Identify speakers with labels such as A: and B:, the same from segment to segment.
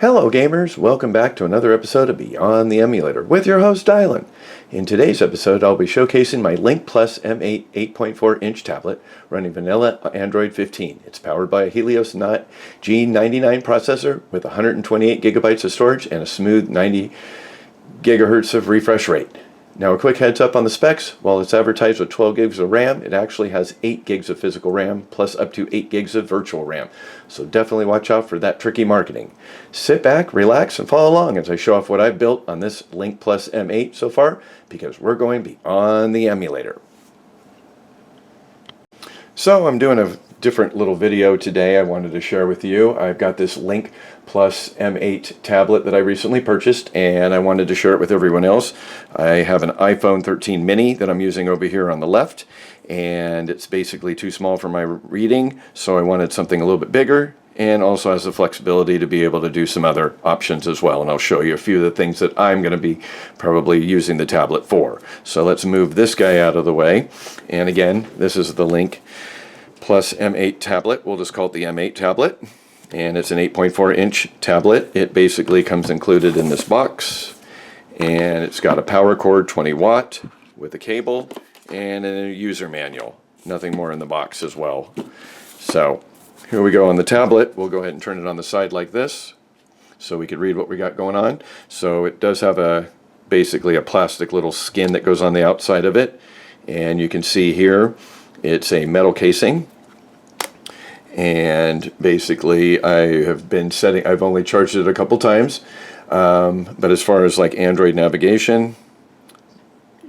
A: Hello gamers, welcome back to another episode of Beyond the Emulator with your host Dylan. In today's episode I'll be showcasing my LincPlus M8 8.4-inch tablet running vanilla Android 15. It's powered by a Helio G99 processor with 128 gigabytes of storage and a smooth 90 gigahertz of refresh rate. Now a quick heads up on the specs. While it's advertised with 12 gigs of RAM, it actually has 8 gigs of physical RAM plus up to 8 gigs of virtual RAM. So definitely watch out for that tricky marketing. Sit back, relax, and follow along as I show off what I've built on this LincPlus M8 so far, because we're going beyond the emulator. So I'm doing a different little video today I wanted to share with you. I've got this LincPlus M8 tablet that I recently purchased, and I wanted to share it with everyone else. I have an iPhone 13 mini that I'm using over here on the left, and it's basically too small for my reading, so I wanted something a little bit bigger, and also has the flexibility to be able to do some other options as well. And I'll show you a few of the things that I'm going to be probably using the tablet for. So let's move this guy out of the way. And again, this is the LincPlus M8 tablet. We'll just call it the M8 tablet. And it's an 8.4-inch tablet. It basically comes included in this box. And it's got a power cord, 20 watt, with a cable, and a user manual. Nothing more in the box as well. So here we go on the tablet. We'll go ahead and turn it on the side like this so we could read what we got going on. So it does have basically a plastic little skin that goes on the outside of it. And you can see here it's a metal casing. And basically I've only charged it a couple times. But as far as like Android navigation,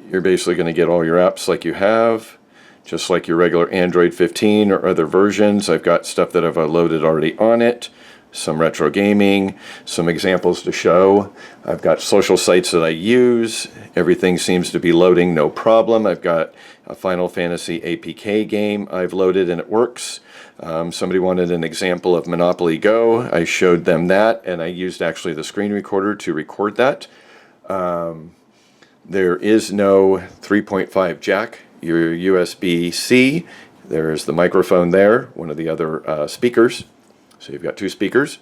A: you're basically going to get all your apps like you have, just like your regular Android 15 or other versions. I've got stuff that I've loaded already on it, some retro gaming, some examples to show. I've got social sites that I use. Everything seems to be loading no problem. I've got a Final Fantasy APK game I've loaded and it works. Somebody wanted an example of Monopoly Go. I showed them that, and I used actually the screen recorder to record that. There is no 3.5 jack. Your USB-C, there's the microphone there, one of the other speakers. So you've got two speakers.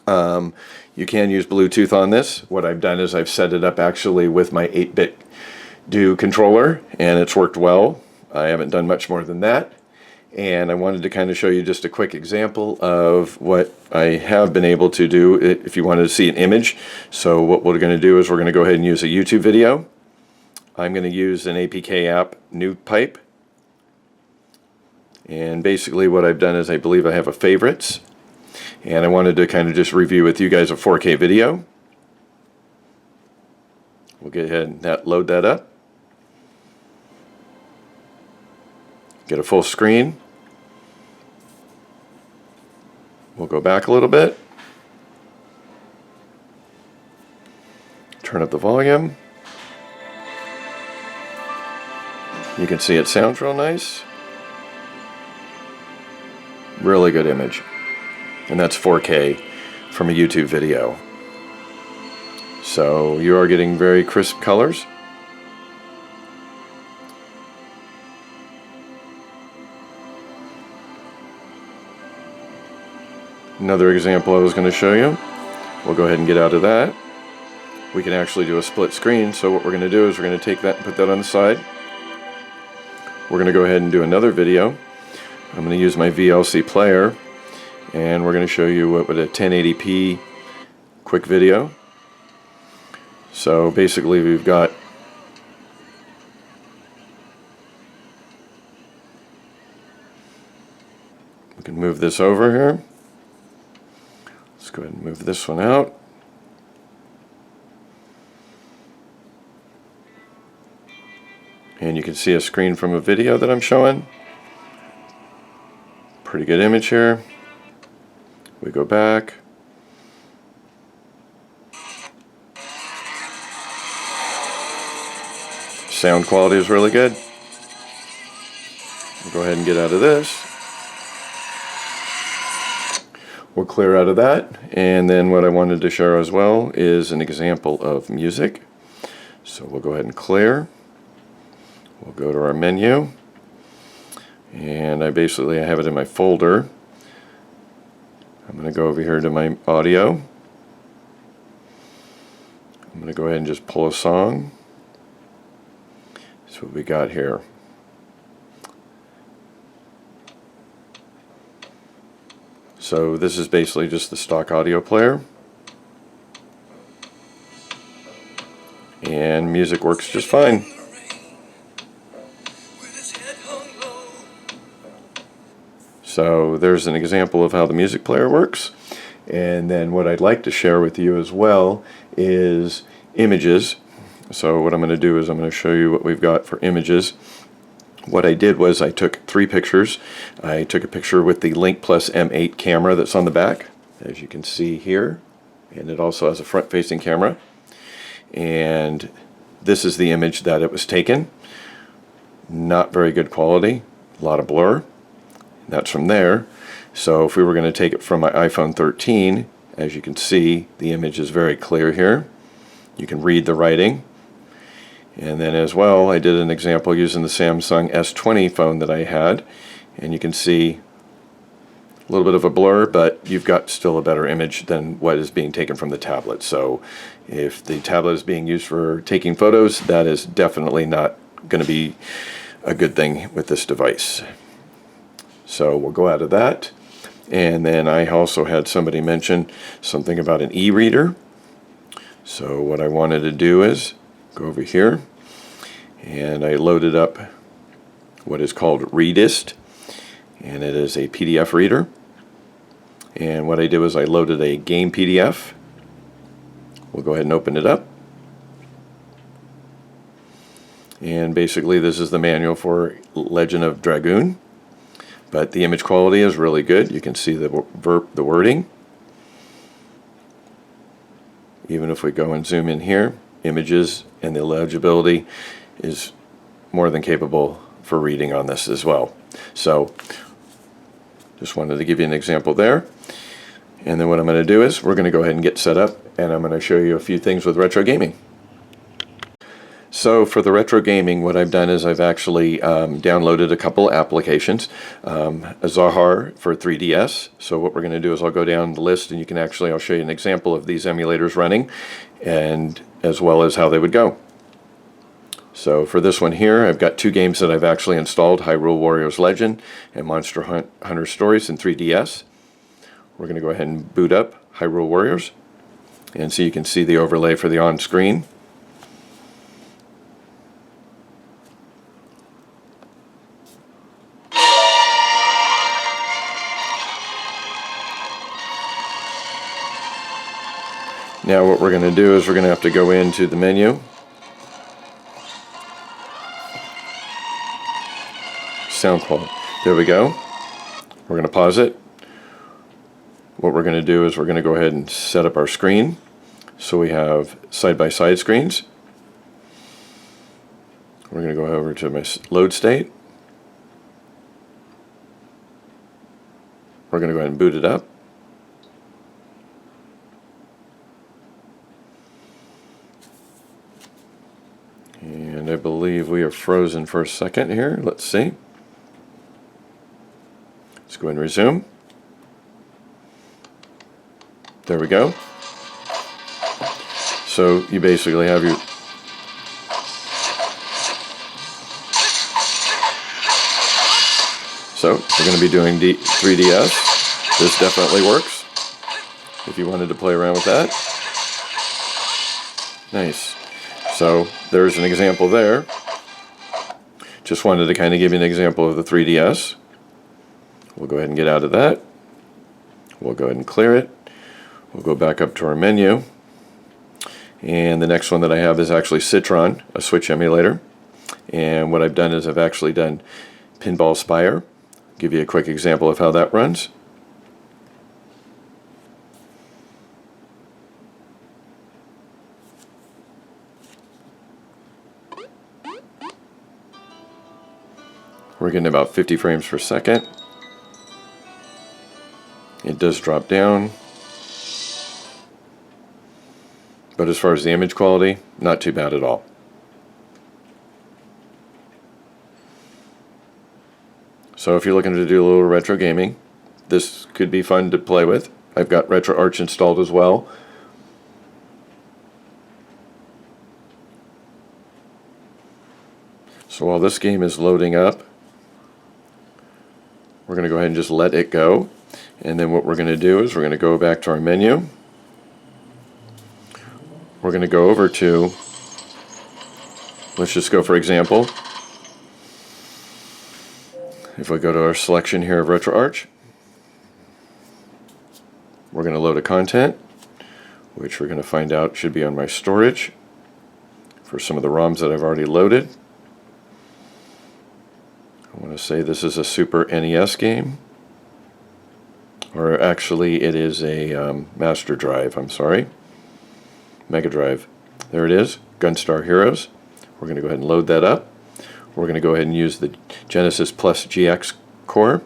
A: You can use Bluetooth on this. What I've done is I've set it up actually with my 8-bit Do controller, and it's worked well. I haven't done much more than that. And I wanted to kind of show you just a quick example of what I have been able to do if you wanted to see an image. So what we're going to do is we're going to go ahead and use a YouTube video. I'm going to use an APK app, NewPipe. And basically what I've done is I believe I have a favorites. And I wanted to kind of just review with you guys a 4K video. We'll go ahead and load that up. Get a full screen. We'll go back a little bit. Turn up the volume. You can see it sounds real nice. Really good image. And that's 4K from a YouTube video. So you are getting very crisp colors. Another example I was going to show you. We'll go ahead and get out of that. We can actually do a split screen. So what we're going to do is we're going to take that and put that on the side. We're going to go ahead and do another video. I'm going to use my VLC player, and we're going to show you what would a 1080p quick video. So basically we've got we can move this over here. Let's go ahead and move this one out. And you can see a screen from a video that I'm showing. Pretty good image here. We go back. Sound quality is really good. We'll go ahead and get out of this. We'll clear out of that. And then what I wanted to show as well is an example of music. So we'll go ahead and clear. We'll go to our menu, and I have it in my folder. I'm going to go over here to my audio, I'm going to go ahead and just pull a song. That's what we got here. So this is basically just the stock audio player. And music works just fine. So there's an example of how the music player works. And then what I'd like to share with you as well is images. So what I'm going to do is I'm going to show you what we've got for images. What I did was I took 3 pictures. I took a picture with the LincPlus M8 camera that's on the back, as you can see here. And it also has a front-facing camera. And this is the image that it was taken. Not very good quality, a lot of blur. That's from there. So if we were going to take it from my iPhone 13, as you can see, the image is very clear here. You can read the writing. And then as well, I did an example using the Samsung S20 phone that I had. And you can see a little bit of a blur, but you've got still a better image than what is being taken from the tablet. So if the tablet is being used for taking photos, that is definitely not going to be a good thing with this device. So we'll go out of that. And then I also had somebody mention something about an e-reader. So what I wanted to do is go over here, and I loaded up what is called Readist, and it is a PDF reader. And what I did was I loaded a game PDF. We'll go ahead and open it up. And basically this is the manual for Legend of Dragoon. But the image quality is really good. You can see the wording. Even if we go and zoom in here, images and the legibility is more than capable for reading on this as well. So just wanted to give you an example there. And then what I'm going to do is we're going to go ahead and get set up, and I'm going to show you a few things with retro gaming. So for the retro gaming, what I've done is I've actually downloaded a couple applications. Zahar for 3DS. So what we're going to do is I'll go down the list, and I'll show you an example of these emulators running, and as well as how they would go. So for this one here, I've got 2 games that I've actually installed, Hyrule Warriors Legend and Monster Hunter Stories in 3DS. We're going to go ahead and boot up Hyrule Warriors, and so you can see the overlay for the on-screen. Now what we're going to do is we're going to have to go into the menu, sound quality. There we go. We're going to pause it. What we're going to do is we're going to go ahead and set up our screen. So we have side-by-side screens. We're going to go over to my load state. We're going to go ahead and boot it up. And I believe we are frozen for a second here. Let's see. Let's go ahead and resume. There we go. So you basically have your So we're going to be doing 3DS. This definitely works if you wanted to play around with that. Nice. So there's an example there. Just wanted to kind of give you an example of the 3DS. We'll go ahead and get out of that. We'll go ahead and clear it. We'll go back up to our menu. And the next one that I have is actually Citron, a Switch emulator. And what I've done is I've actually done Pinball Spire. Give you a quick example of how that runs. We're getting about 50 frames per second. It does drop down. But as far as the image quality, not too bad at all. So if you're looking to do a little retro gaming, this could be fun to play with. I've got RetroArch installed as well. So while this game is loading up, we're going to go ahead and just let it go. And then what we're going to do is we're going to go back to our menu. We're going to go over to, let's just go for example, if we go to our selection here of RetroArch, we're going to load a content, which we're going to find out should be on my storage for some of the ROMs that I've already loaded. I want to say this is a Super NES game, or actually it is a Master Drive, I'm sorry, Mega Drive. There it is, Gunstar Heroes. We're going to go ahead and load that up. We're going to go ahead and use the Genesis Plus GX core.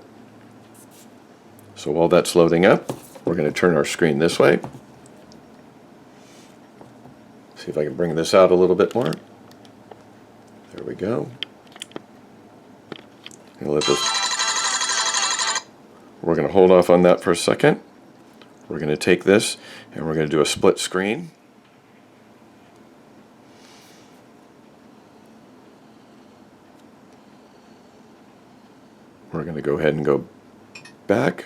A: So while that's loading up, we're going to turn our screen this way. See if I can bring this out a little bit more. There we go. We're going to hold off on that for a second. We're going to take this and we're going to do a split screen. We're going to go ahead and go back.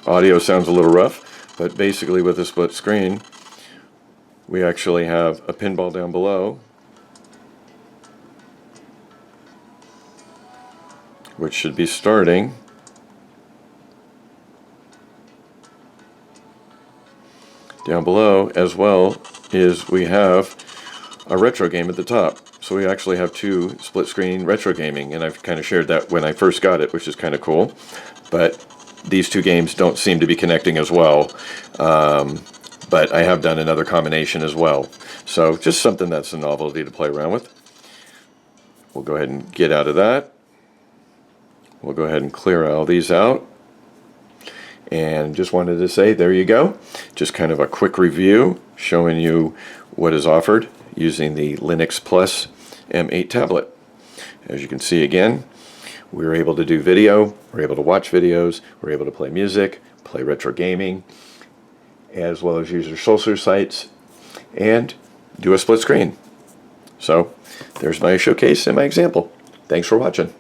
A: Audio sounds a little rough, but basically with a split screen, we actually have a pinball down below, which should be starting. Down below as well is we have a retro game at the top. So we actually have two split screen retro gaming, and I've kind of shared that when I first got it, which is kind of cool. But these two games don't seem to be connecting as well. But I have done another combination as well. So just something that's a novelty to play around with. We'll go ahead and get out of that. We'll go ahead and clear all these out. And just wanted to say, there you go. Just kind of a quick review showing you what is offered using the LincPlus M8 tablet. As you can see again, we were able to do video, we're able to watch videos, we're able to play music, play retro gaming, as well as use your social sites, and do a split screen. So there's my showcase and my example. Thanks for watching.